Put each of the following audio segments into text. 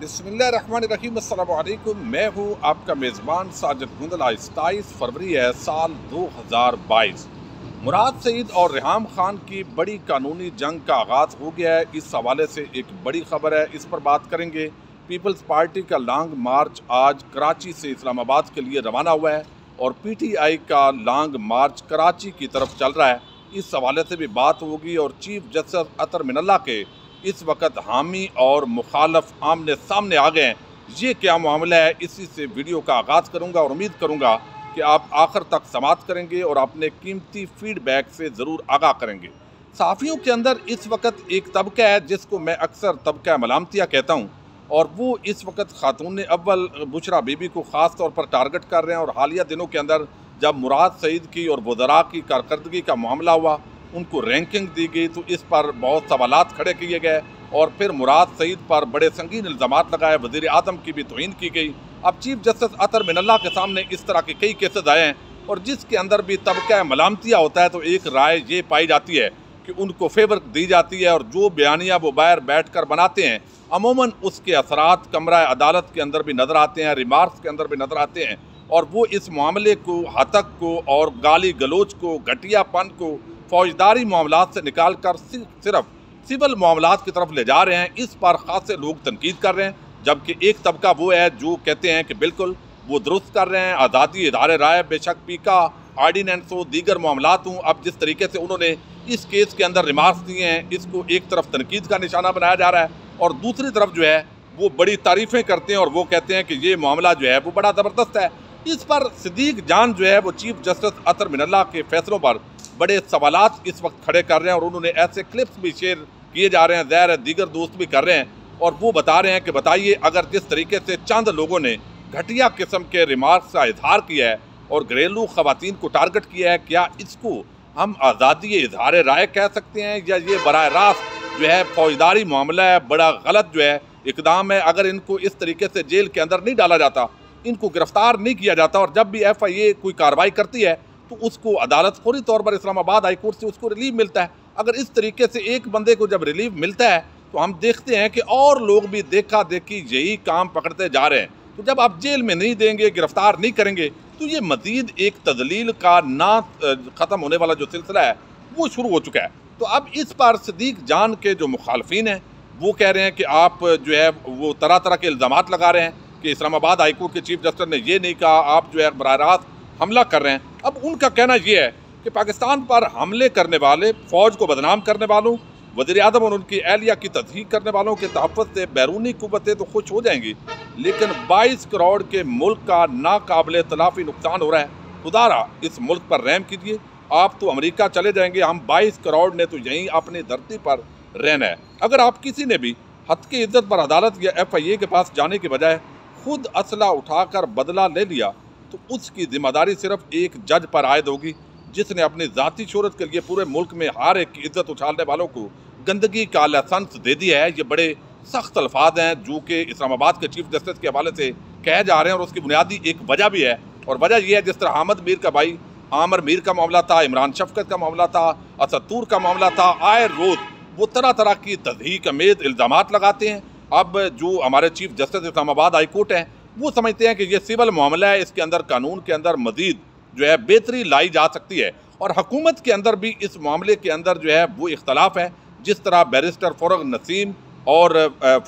बिस्मिल्लाहिर्रहमानिर्रहीम, अस्सलामु अलैकुम। मैं हूँ आपका मेज़बान साजिद गुंदल। 27 फरवरी है साल 2022। मुराद सईद और रेहाम खान की बड़ी कानूनी जंग का आगाज़ हो गया है। इस हवाले से एक बड़ी खबर है, इस पर बात करेंगे। पीपल्स पार्टी का लॉन्ग मार्च आज कराची से इस्लामाबाद के लिए रवाना हुआ है और PTI का लॉन्ग मार्च कराची की तरफ चल रहा है। इस हवाले से भी बात होगी और चीफ जस्टिस अतर मिनल्ला के इस वक्त हामी और मुखालफ आमने सामने आ गए हैं। ये क्या मामला है, इसी से वीडियो का आगाज़ करूंगा और उम्मीद करूंगा कि आप आखिर तक समाप्त करेंगे और अपने कीमती फीडबैक से ज़रूर आगाह करेंगे। सहाफ़ियों के अंदर इस वक्त एक तबका है जिसको मैं अक्सर तबका मलामतिया कहता हूँ, और वो इस वक्त खातून अव्वल बुशरा बीबी को ख़ास तौर पर टारगेट कर रहे हैं। और हालिया दिनों के अंदर जब मुराद सईद की और वज़रा की कारकर्दगी का मामला हुआ, उनको रैंकिंग दी गई, तो इस पर बहुत सवालात खड़े किए गए और फिर मुराद सईद पर बड़े संगीन इल्ज़ामात लगाए। वज़ीर आज़म की भी तौहीन की गई। अब चीफ जस्टिस अतर मिनल्ला के सामने इस तरह के कई केसेस आए हैं और जिसके अंदर भी तबका मलामतिया होता है तो एक राय ये पाई जाती है कि उनको फेवर दी जाती है और जो बयानिया वो बाहर बैठ कर बनाते हैं अमूमन उसके असरात कमरा अदालत के अंदर भी नज़र आते हैं, रिमार्क्स के अंदर भी नज़र आते हैं। और वो इस मामले को, हतक को और गाली गलोच को, घटियापन को फौजदारी मामलात से निकाल कर सिर्फ सिविल मामलात की तरफ ले जा रहे हैं। इस पर खासे लोग तनकीद कर रहे हैं, जबकि एक तबका वो है जो कहते हैं कि बिल्कुल वो दुरुस्त कर रहे हैं। आज़ादी इधारे राय, बेशक पीका आर्डीनेंस हो, दीगर मामलात हों, अब जिस तरीके से उन्होंने इस केस के अंदर रिमार्क्स दिए हैं, इसको एक तरफ तनकीद का निशाना बनाया जा रहा है और दूसरी तरफ जो है वो बड़ी तारीफ़ें करते हैं और वो कहते हैं कि ये मामला जो है वो बड़ा ज़बरदस्त है। इस पर सिद्दीक जान जो है वो चीफ जस्टिस अतर मिनल्ला के फैसलों पर बड़े सवालात इस वक्त खड़े कर रहे हैं और उन्होंने ऐसे क्लिप्स भी शेयर किए जा रहे हैं, ज़ाहिर है दीगर दोस्त भी कर रहे हैं, और वो बता रहे हैं कि बताइए अगर जिस तरीके से चंद लोगों ने घटिया किस्म के रिमार्क्स का इजहार किया है और घरेलू खवातीन को टारगेट किया है, क्या इसको हम आज़ादी इजहार राय कह सकते हैं या ये बराह रास्त जो है फौजदारी मामला है, बड़ा गलत जो है इकदाम है। अगर इनको इस तरीके से जेल के अंदर नहीं डाला जाता, इनको गिरफ्तार नहीं किया जाता और जब भी FIA कोई कार्रवाई करती है तो उसको अदालत फौरी तौर पर इस्लामाबाद हाई कोर्ट से उसको रिलीफ मिलता है। अगर इस तरीके से एक बंदे को जब रिलीफ मिलता है तो हम देखते हैं कि और लोग भी देखा देखी यही काम पकड़ते जा रहे हैं। तो जब आप जेल में नहीं देंगे, गिरफ्तार नहीं करेंगे, तो ये मजीद एक तजलील का ना ख़त्म होने वाला जो सिलसिला है वो शुरू हो चुका है। तो अब इस पर सिद्दीक जान के जो मुखालफिन हैं वो कह रहे हैं कि आप जो है वो तरह तरह के इल्ज़ामात लगा रहे हैं कि इस्लामाबाद हाई कोर्ट के चीफ जस्टिस ने ये नहीं कहा, आप जो है बराह रास्त हमला कर रहे हैं। अब उनका कहना यह है कि पाकिस्तान पर हमले करने वाले, फ़ौज को बदनाम करने वालों, वज़ीर आज़म और उनकी एहलिया की तस्दीक करने वालों के तहफ़्फ़ुज़ से बैरूनी कुव्वतें तो खुश हो जाएंगी, लेकिन 22 करोड़ के मुल्क का नाकाबिले तलाफ़ी नुकसान हो रहा है। खुदारा इस मुल्क पर रहम कीजिए। आप तो अमेरिका चले जाएंगे, हम 22 करोड़ ने तो यहीं अपनी धरती पर रहना है। अगर आप किसी ने भी हद की इज्जत पर अदालत या FIA के पास जाने के बजाय खुद असला उठाकर बदला ले लिया तो उसकी जिम्मेदारी सिर्फ एक जज पर आयद होगी जिसने अपनी ज़ाती शोहरत के लिए पूरे मुल्क में हर एक की इज्जत उछालने वालों को गंदगी का लाइसेंस दे दिया है। ये बड़े सख्त अल्फाज हैं जो कि इस्लामाबाद के चीफ जस्टिस के हवाले से कहे जा रहे हैं और उसकी बुनियादी एक वजह भी है। और वजह यह है, जिस तरह अहमद मीर का भाई आमिर मीर का मामला था, इमरान शफकत का मामला था, असदूर का मामला था, आए रोज़ वो तरह तरह की तज़हीक अमेज़ इल्ज़ामात लगाते हैं। अब जो हमारे chief justice Islamabad high court हैं वो समझते हैं कि ये सिविल मामला है, इसके अंदर कानून के अंदर मज़ीद जो है बेहतरी लाई जा सकती है। और हुकूमत के अंदर भी इस मामले के अंदर जो है वो इख्तलाफ है। जिस तरह बैरिस्टर फ़ारूक नसीम और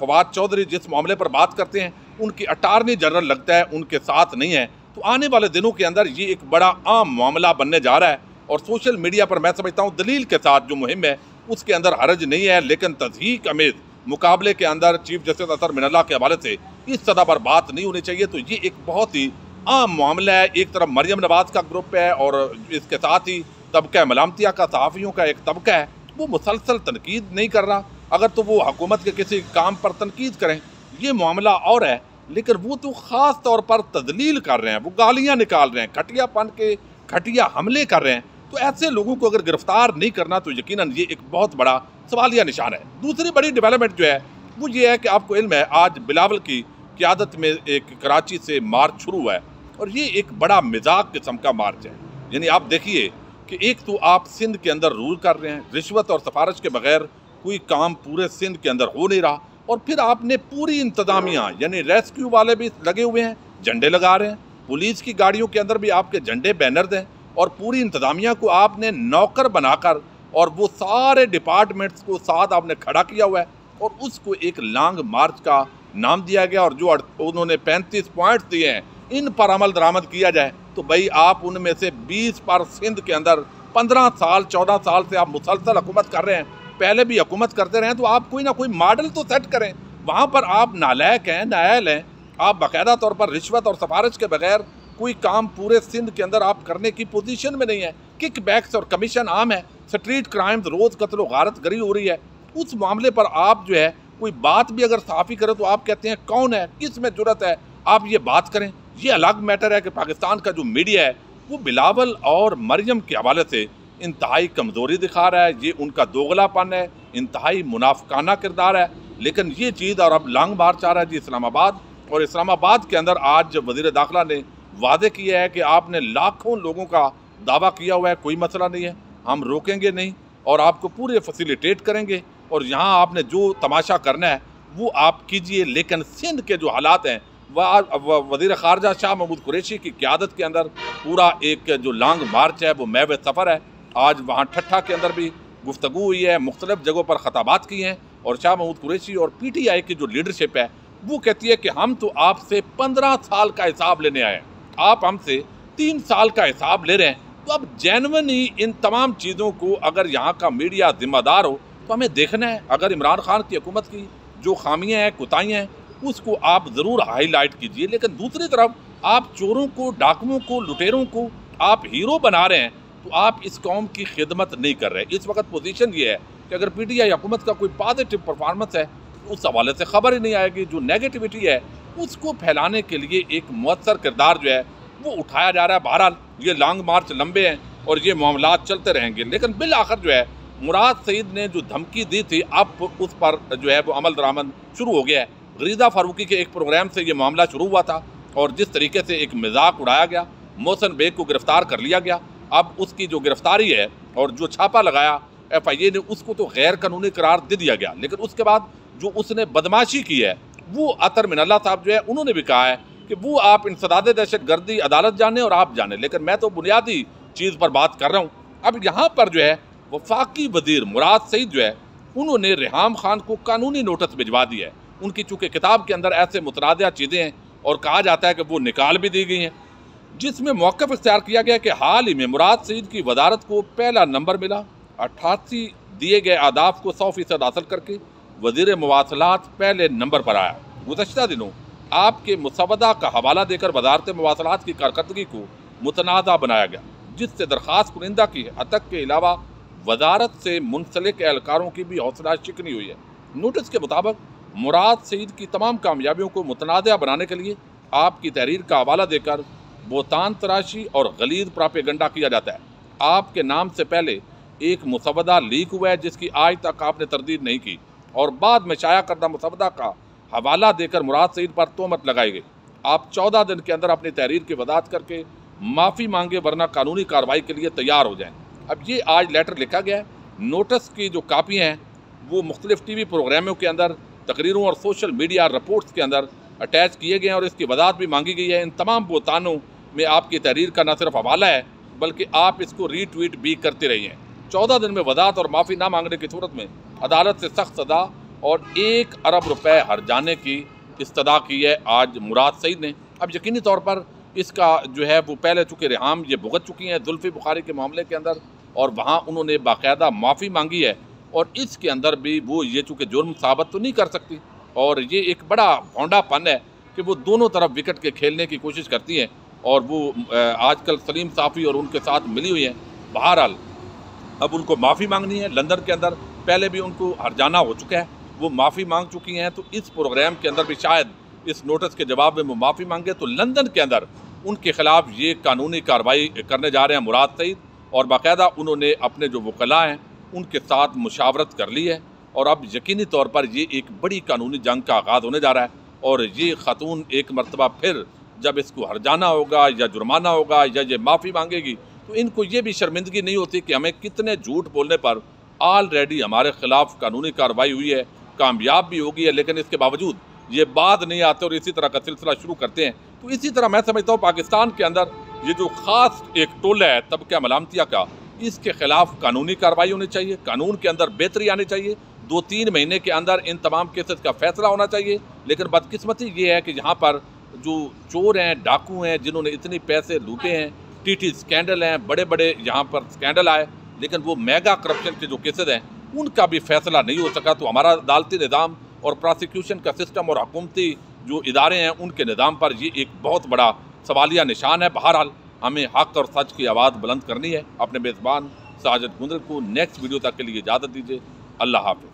फवाद चौधरी जिस मामले पर बात करते हैं, उनकी अटारनी जनरल लगता है उनके साथ नहीं है। तो आने वाले दिनों के अंदर ये एक बड़ा आम मामला बनने जा रहा है और सोशल मीडिया पर मैं समझता हूँ दलील के साथ जो मुहिम है उसके अंदर हरज नहीं है, लेकिन तज़हीक अमेज़ मुकाबले के अंदर चीफ जस्टिस अतर मिनल्ला के हवाले से इस सतह पर बात नहीं होनी चाहिए। तो ये एक बहुत ही आम मामला है। एक तरफ मरियम नवाज का ग्रुप है और इसके साथ ही तबका मलामतिया का सहाफ़ियों का एक तबका है, वो मुसलसल तनकीद नहीं कर रहा। अगर तो वो हुकूमत के किसी काम पर तनकीद करें, ये मामला और है, लेकिन वो तो ख़ास तौर पर तजलील कर रहे हैं, वो गालियाँ निकाल रहे हैं, घटियापन के घटिया हमले कर रहे हैं। तो ऐसे लोगों को अगर गिरफ्तार नहीं करना तो यकीनन ये एक बहुत बड़ा सवालिया निशान है। दूसरी बड़ी डेवलपमेंट जो है वो ये है कि आपको इल्म है आज बिलावल की क़यादत में एक कराची से मार्च शुरू हुआ है और ये एक बड़ा मिजाज किस्म का मार्च है। यानी आप देखिए कि एक तो आप सिंध के अंदर रूल कर रहे हैं, रिश्वत और सिफारिश के बगैर कोई काम पूरे सिंध के अंदर हो नहीं रहा। और फिर आपने पूरी इंतजामिया यानी रेस्क्यू वाले भी लगे हुए हैं, झंडे लगा रहे हैं, पुलिस की गाड़ियों के अंदर भी आपके झंडे बैनर हैं और पूरी इंतजामिया को आपने नौकर बनाकर और वो सारे डिपार्टमेंट्स को साथ आपने खड़ा किया हुआ है और उसको एक लॉन्ग मार्च का नाम दिया गया। और जो उन्होंने 35 पॉइंट्स दिए हैं, इन पर अमल दरामद किया जाए तो भाई आप उनमें से 20 पर सिंध के अंदर 15 साल 14 साल से आप मुसलसल हुकूमत कर रहे हैं, पहले भी हुकूमत करते रहे, तो आप कोई ना कोई मॉडल तो सेट करें। वहाँ पर आप नालायक हैं, नाअहल हैं, आप बाकायदा तौर पर रिश्वत और सिफारिश के बगैर कोई काम पूरे सिंध के अंदर आप करने की पोजीशन में नहीं है। किक बैक्स और कमीशन आम है, स्ट्रीट क्राइम्स, रोज़ कत्ल व गारत गरी हो रही है। उस मामले पर आप जो है कोई बात भी अगर सहाफ़ी करे तो आप कहते हैं कौन है, किस में जुर्रत है आप ये बात करें। ये अलग मैटर है कि पाकिस्तान का जो मीडिया है वो बिलावल और मरियम के हवाले से इंतहाई कमज़ोरी दिखा रहा है, ये उनका दोगलापन है, इंतहाई मुनाफिकाना किरदार है। लेकिन ये चीज़ और अब लॉन्ग मार्च आ रहा है जी इस्लामाबाद, और इस्लामाबाद के अंदर आज वज़ीर दाखिला ने वादे किया है कि आपने लाखों लोगों का दावा किया हुआ है, कोई मसला नहीं है, हम रोकेंगे नहीं और आपको पूरे फैसिलिटेट करेंगे और यहाँ आपने जो तमाशा करना है वो आप कीजिए। लेकिन सिंध के जो हालात हैं वह वज़ीर ख़ारजा शाह महमूद कुरैशी की क़यादत के अंदर पूरा एक जो लॉन्ग मार्च है वो महव सफ़र है। आज वहाँ ठट्ठा के अंदर भी गुफ्तगू हुई है, मुख्तलिफ़ जगहों पर ख़ताबात की हैं और शाह महमूद कुरैशी और PTI की जो लीडरशिप है वो कहती है कि हम तो आपसे 15 साल का हिसाब लेने आए हैं, आप हमसे 3 साल का हिसाब ले रहे हैं। तो अब जेन्युइन ही इन तमाम चीज़ों को अगर यहाँ का मीडिया जिम्मेदार हो तो हमें देखना है। अगर इमरान खान की हुकूमत की जो खामियाँ हैं, कोताहियाँ हैं, उसको आप ज़रूर हाईलाइट कीजिए। लेकिन दूसरी तरफ आप चोरों को, डाकुओं को, लुटेरों को आप हीरो बना रहे हैं तो आप इस कौम की खिदमत नहीं कर रहे। इस वक्त पोजीशन ये है कि अगर PTI हुकूमत का कोई पॉजिटिव परफॉर्मेंस है तो उस हवाले से खबर ही नहीं आएगी। जो नेगेटिविटी है उसको फैलाने के लिए एक मुअत्तर किरदार जो है वो उठाया जा रहा है। बहरहाल ये लॉन्ग मार्च लंबे हैं और ये मामलात चलते रहेंगे, लेकिन बिल आखिर जो है मुराद सईद ने जो धमकी दी थी अब उस पर जो है वो अमल दरामद शुरू हो गया है। गरीदा फारूकी के एक प्रोग्राम से ये मामला शुरू हुआ था और जिस तरीके से एक मजाक उड़ाया गया, मोहसिन बेग को गिरफ्तार कर लिया गया। अब उसकी जो गिरफ्तारी है और जो छापा लगाया FIA ने उसको तो गैर कानूनी करार दे दिया गया, लेकिन उसके बाद जो उसने बदमाशी की है वो अतर मिनल्ला साहब जो है उन्होंने भी कहा है कि वो आप इंसदाद दहशत गर्दी अदालत जाने और आप जाने, लेकिन मैं तो बुनियादी चीज़ पर बात कर रहा हूँ। अब यहाँ पर जो है वफाकी वज़ीर मुराद सईद जो है उन्होंने रेहाम खान को कानूनी नोटिस भिजवा दिया है। उनकी चूँकि किताब के अंदर ऐसे मुतनाज़ा चीज़ें हैं और कहा जाता है कि वो निकाल भी दी गई हैं, जिसमें मौक़िफ़ इख्तियार किया गया कि हाल ही में मुराद सईद की वज़ारत को पहला नंबर मिला। 88 दिए गए अहदाफ को 100% हासिल करके वज़ीर मवासलात पहले नंबर पर आया। गुज़श्ता दिनों आपके मुसवदा का हवाला देकर वज़ारत मवासलात की कारकर्दगी को मुतनाज़ा बनाया गया, जिससे दरख्वास्त कुनिंदा की हतक के अलावा वज़ारत से मुंसलिक एहलकारों की भी हौसला शिकनी हुई है। नोटिस के मुताबिक मुराद सईद की तमाम कामयाबियों को मुतनाज़ा बनाने के लिए आपकी तहरीर का हवाला देकर बोतान तराशी और गलीज़ प्रोपेगेंडा किया जाता है। आपके नाम से पहले एक मुसवदा लीक हुआ है जिसकी आज तक आपने तरदीद नहीं की और बाद में शाया करदा मुसवदा का हवाला देकर मुराद सईद पर तोहमत लगाई गई। आप 14 दिन के अंदर अपनी तहरीर की वजाहत करके माफ़ी मांगे वरना कानूनी कार्रवाई के लिए तैयार हो जाएं। अब ये आज लेटर लिखा गया है। नोटिस की जो कापियाँ हैं वो मुख्तलिफ TV प्रोग्रामों के अंदर, तकरीरों और सोशल मीडिया रिपोर्ट्स के अंदर अटैच किए गए हैं और इसकी वजाहत भी मांगी गई है। इन तमाम बोतानों में आपकी तहरीर का न सिर्फ हवाला है बल्कि आप इसको रीट्वीट भी करते रही हैं। 14 दिन में वजाहत और माफ़ी ना मांगने की सूरत में अदालत से सख्त सज़ा और 1 अरब रुपए हर्जाने की इस्तदा की है आज मुराद सईद ने। अब यकीनी तौर पर इसका जो है वो पहले चूँकि रेहाम ये भुगत चुकी हैं जुल्फ़ी बुखारी के मामले के अंदर और वहाँ उन्होंने बाकायदा माफ़ी मांगी है और इसके अंदर भी वो ये चूँकि जुर्म साबित तो नहीं कर सकती और ये एक बड़ा भौंडापन है कि वो दोनों तरफ विकेट के खेलने की कोशिश करती हैं और वो आजकल सलीम साफ़ी और उनके साथ मिली हुई हैं। बहरहाल अब उनको माफ़ी मांगनी है। लंदन के अंदर पहले भी उनको हर्जाना हो चुका है, वो माफ़ी मांग चुकी हैं, तो इस प्रोग्राम के अंदर भी शायद इस नोटिस के जवाब में वो माफ़ी मांगे तो लंदन के अंदर उनके ख़िलाफ़ ये कानूनी कार्रवाई करने जा रहे हैं मुराद सईद और बाकायदा उन्होंने अपने जो वकला हैं उनके साथ मुशावरत कर ली है और अब यकीनी तौर पर ये एक बड़ी कानूनी जंग का आगाज़ होने जा रहा है और ये खातून एक मरतबा फिर जब इसको हर्जाना होगा या जुर्माना होगा या ये माफ़ी मांगेगी तो इनको ये भी शर्मिंदगी नहीं होती कि हमें कितने झूठ बोलने पर ऑलरेडी हमारे ख़िलाफ़ कानूनी कार्रवाई हुई है कामयाब भी हो गई है, लेकिन इसके बावजूद ये बात नहीं आते और इसी तरह का सिलसिला शुरू करते हैं। तो इसी तरह मैं समझता हूँ पाकिस्तान के अंदर ये जो खास एक टोला है तबका मलामतिया का, इसके खिलाफ कानूनी कार्रवाई होनी चाहिए, कानून के अंदर बेहतरी आनी चाहिए, 2-3 महीने के अंदर इन तमाम केसेस का फैसला होना चाहिए। लेकिन बदकिस्मती ये है कि यहाँ पर जो चोर हैं, डाकू हैं, जिन्होंने इतने पैसे लूटे हैं, टीटी स्कैंडल हैं, बड़े बड़े यहाँ पर स्कैंडल आए, लेकिन वो मेगा करप्शन के जो केसेस हैं उनका भी फैसला नहीं हो सका। तो हमारा अदालती निज़ाम और प्रोसिक्यूशन का सिस्टम और हुकूमती जो इदारे हैं उनके निज़ाम पर ये एक बहुत बड़ा सवालिया निशान है। बहरहाल हमें हक़ और सच की आवाज़ बुलंद करनी है। अपने मेज़बान साजिद गुंदल को नेक्स्ट वीडियो तक के लिए इजाज़त दीजिए। अल्लाह हाफ़िज़।